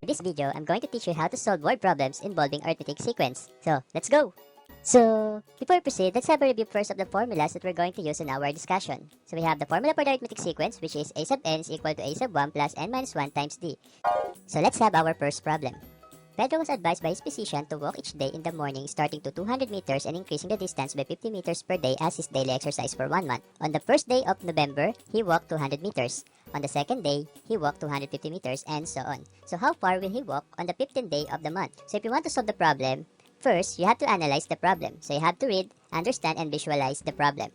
In this video, I'm going to teach you how to solve word problems involving arithmetic sequence. So, let's go! So, before we proceed, let's have a review first of the formulas that we're going to use in our discussion. So, we have the formula for the arithmetic sequence, which is a sub n is equal to a sub 1 plus n minus 1 times d. So, let's have our first problem. Pedro was advised by his physician to walk each day in the morning starting to 200 meters and increasing the distance by 50 meters per day as his daily exercise for 1 month. On the first day of November, he walked 200 meters. On the second day, he walked 250 meters and so on. So how far will he walk on the 15th day of the month? So if you want to solve the problem, first, you have to analyze the problem. So you have to read, understand, and visualize the problem.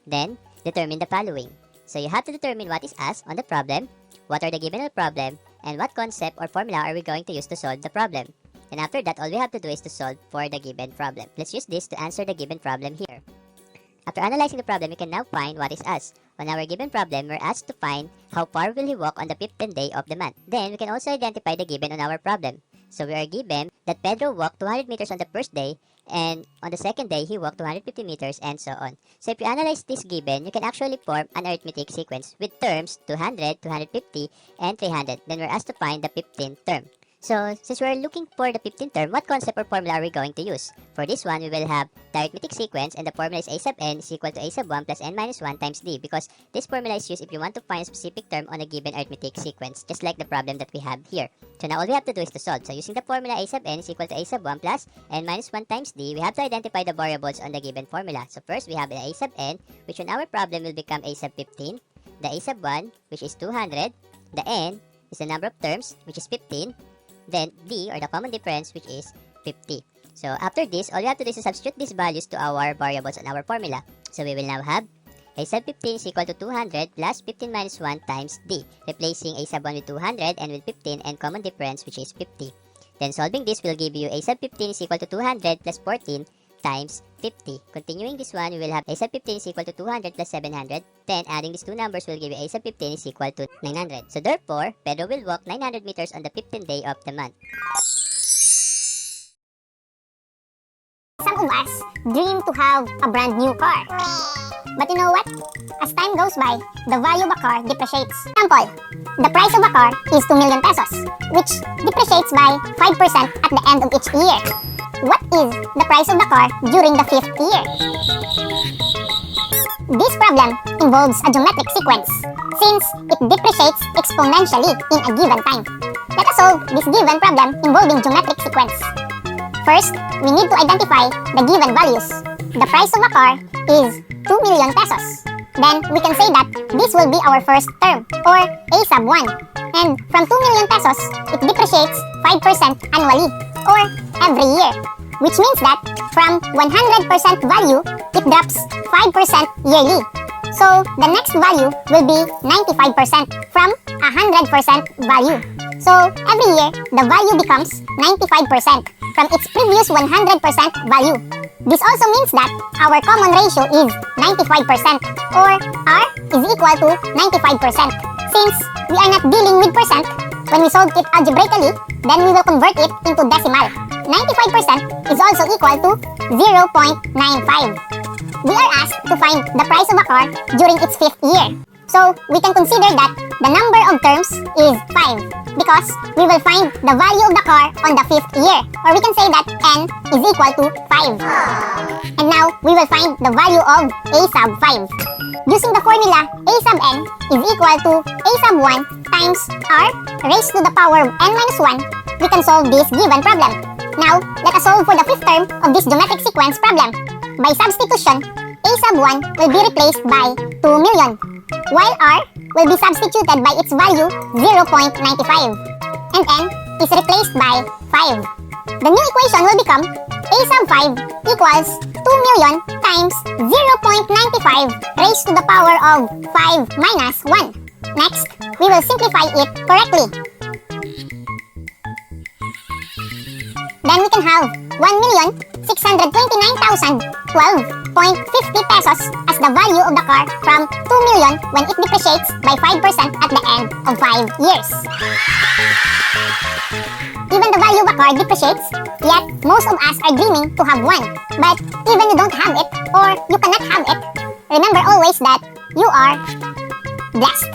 Then, determine the following. So you have to determine what is asked on the problem, what are the given of the problem, and what concept or formula are we going to use to solve the problem. And after that, all we have to do is to solve for the given problem. Let's use this to answer the given problem here. After analyzing the problem, we can now find what is asked. On our given problem, we're asked to find how far will he walk on the 15th day of the month. Then, we can also identify the given on our problem. So, we are given that Pedro walked 200 meters on the first day, and on the second day, he walked 250 meters, and so on. So, if you analyze this given, you can actually form an arithmetic sequence with terms 200, 250, and 300. Then, we're asked to find the 15th term. So, since we're looking for the 15th term, what concept or formula are we going to use? For this one, we will have the arithmetic sequence, and the formula is a sub n is equal to a sub 1 plus n minus 1 times d, because this formula is used if you want to find a specific term on a given arithmetic sequence, just like the problem that we have here. So now all we have to do is to solve. So using the formula a sub n is equal to a sub 1 plus n minus 1 times d, we have to identify the variables on the given formula. So first, we have the a sub n, which on our problem will become a sub 15, the a sub 1, which is 200, the n is the number of terms, which is 15, then d, or the common difference, which is 50. So after this, all you have to do is to substitute these values to our variables on our formula. So we will now have a sub 15 is equal to 200 plus 15 minus 1 times d, replacing a sub 1 with 200 and with 15 and common difference, which is 50. Then solving this will give you a sub 15 is equal to 200 plus 14 times 50. Continuing this one, we will have a sub 15 is equal to 200 plus 700. Then adding these two numbers will give you a sub 15 is equal to 900. So therefore, Pedro will walk 900 meters on the 15th day of the month. Some of us dream to have a brand new car. But you know what? As time goes by, the value of a car depreciates. Example, the price of a car is 2 million pesos, which depreciates by 5% at the end of each year. What is the price of the car during the 5th year? This problem involves a geometric sequence, since it depreciates exponentially in a given time. Let us solve this given problem involving geometric sequence. First, we need to identify the given values. The price of a car is 2 million pesos. Then, we can say that this will be our first term, or a sub 1. And from 2 million pesos, it depreciates 5% annually, or every year. Which means that from 100% value, it drops 5% yearly. So, the next value will be 95% from 100% value. So, every year, the value becomes 95% from its previous 100% value. This also means that our common ratio is 95%, or R is equal to 95%. Since we are not dealing with percent, when we solve it algebraically, then we will convert it into decimal. 95% is also equal to 0.95. We are asked to find the price of a car during its 5th year. So, we can consider that the number of terms is 5, because we will find the value of the car on the 5th year. Or we can say that n is equal to 5. And now, we will find the value of a sub 5. Using the formula a sub n is equal to a sub 1 times r raised to the power of n minus 1, we can solve this given problem. Now, let us solve for the 5th term of this geometric sequence problem. By substitution, a sub 1 will be replaced by 2 million, while r will be substituted by its value 0.95, and n is replaced by 5. The new equation will become a sub 5 equals 2 million times 0.95 raised to the power of 5 minus 1. Next, we will simplify it correctly. Then we can have 1,629,012.50 pesos as the value of the car from 2 million when it depreciates by 5% at the end of 5 years. Even the value of a car depreciates, yet most of us are dreaming to have one. But even you don't have it, or you cannot have it, remember always that you are blessed.